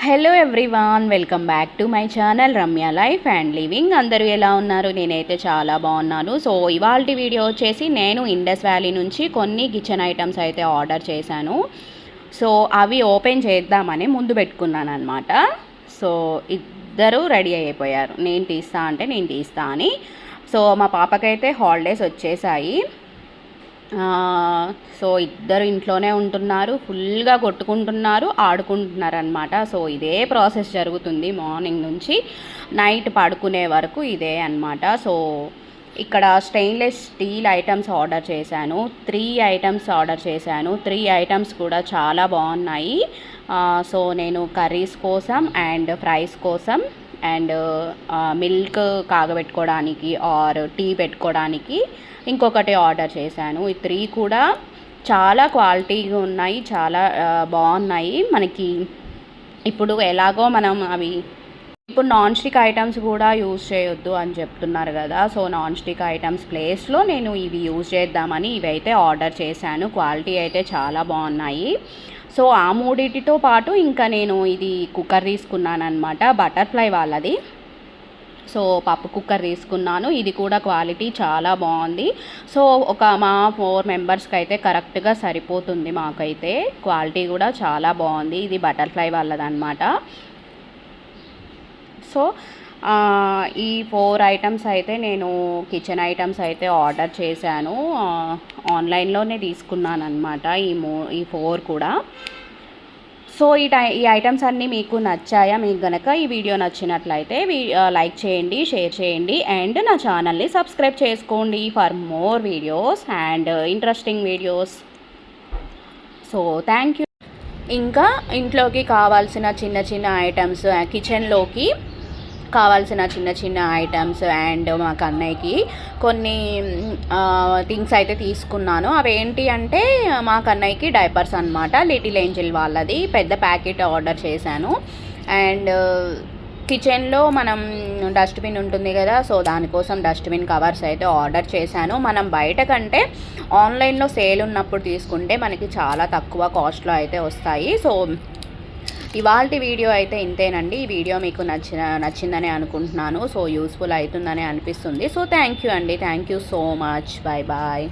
Hello everyone, welcome back to my channel Ramya life and living. అందరూ ఎలా ఉన్నారు? నేనైతే చాలా బాగున్నాను. సో ఇవాల్టి వీడియో వచ్చేసి నేను ఇండస్ వ్యాలీ నుంచి కొన్ని కిచెన్ ఐటమ్స్ అయితే ఆర్డర్ చేశాను. సో అవి ఓపెన్ చేద్దామని ముందు పెట్టుకున్నాను అనమాట. సో ఇద్దరు రెడీ అయిపోయారు, నేను తీస్తా అంటే నేను తీస్తా అని. సో మా పాపకైతే హాలిడేస్ వచ్చేసాయి. సో ఇద్దరు ఇంట్లోనే ఉంటున్నారు, ఫుల్గా కొట్టుకుంటున్నారు, ఆడుకుంటున్నారు అనమాట. సో ఇదే ప్రాసెస్ జరుగుతుంది మార్నింగ్ నుంచి నైట్ పడుకునే వరకు ఇదే అనమాట. సో ఇక్కడ స్టెయిన్లెస్ స్టీల్ ఐటమ్స్ ఆర్డర్ చేశాను, 3 ఐటమ్స్ ఆర్డర్ చేశాను. 3 ఐటమ్స్ కూడా చాలా బాగున్నాయి. సో నేను కర్రీస్ కోసం అండ్ ఫ్రైస్ కోసం అండ్ మిల్క్ కాగబెట్టుకోవడానికి ఆర్ టీ పెట్టుకోవడానికి ఇంకొకటి ఆర్డర్ చేశాను. ఈ 3 కూడా చాలా క్వాలిటీగా ఉన్నాయి, చాలా బాగున్నాయి. మనకి ఇప్పుడు ఎలాగో మనం అవి ఇప్పుడు నాన్ స్టిక్ ఐటమ్స్ కూడా యూజ్ చేయొద్దు అని చెప్తున్నారు కదా. సో నాన్ స్టిక్ ఐటమ్స్ ప్లేస్లో నేను ఇవి యూజ్ చేద్దామని ఇవైతే ఆర్డర్ చేశాను. క్వాలిటీ అయితే చాలా బాగున్నాయి. సో ఆ మూడిటితో పాటు ఇంకా నేను ఇది కుక్కర్ తీసుకున్నాను అనమాట, బటర్ఫ్లై వాళ్ళది. సో పప్పు కుక్కర్ తీసుకున్నాను, ఇది కూడా క్వాలిటీ చాలా బాగుంది. సో మా 4 మెంబర్స్కి అయితే కరెక్ట్గా సరిపోతుంది. మాకైతే క్వాలిటీ కూడా చాలా బాగుంది. ఇది బటర్ఫ్లై వాళ్ళదన్నమాట. సో ఈ 4 ఐటమ్స్ అయితే నేను కిచెన్ ఐటమ్స్ అయితే ఆర్డర్ చేశాను, ఆన్లైన్లోనే తీసుకున్నాను అనమాట. ఈ 4 కూడా. సో ఈ ఐటమ్స్ అన్నీ మీకు నచ్చాయా? మీకు గనక ఈ వీడియో నచ్చినట్లయితే లైక్ చేయండి, షేర్ చేయండి అండ్ నా ఛానల్ని సబ్స్క్రైబ్ చేసుకోండి for more videos and interesting videos. So thank you. ఇంకా ఇంట్లోకి కావాల్సిన చిన్న చిన్న ఐటమ్స్, కిచెన్లోకి కావాల్సిన చిన్న చిన్న ఐటమ్స్ అండ్ మా కన్నయ్యకి కొన్ని థింగ్స్ అయితే తీసుకున్నాను. అవి ఏంటి అంటే మా కన్నయ్యకి డైపర్స్ అనమాట, లిటిల్ ఏంజల్ వాళ్ళది పెద్ద ప్యాకెట్ ఆర్డర్ చేశాను. అండ్ కిచెన్లో మనం డస్ట్బిన్ ఉంటుంది కదా, సో దానికోసం డస్ట్బిన్ కవర్స్ అయితే ఆర్డర్ చేశాను. మనం బయట కంటే ఆన్లైన్లో సేల్ ఉన్నప్పుడు తీసుకుంటే మనకి చాలా తక్కువ కాస్ట్లో అయితే వస్తాయి. సో ఇవాల్టి వీడియో అయితే ఇంతేనండి. ఈ వీడియో మీకు నచ్చిందని అనుకుంటున్నాను. సో యూస్ఫుల్ అవుతుందని అనిపిస్తుంది. సో థ్యాంక్ యూ అండి, thank you so much. Bye bye.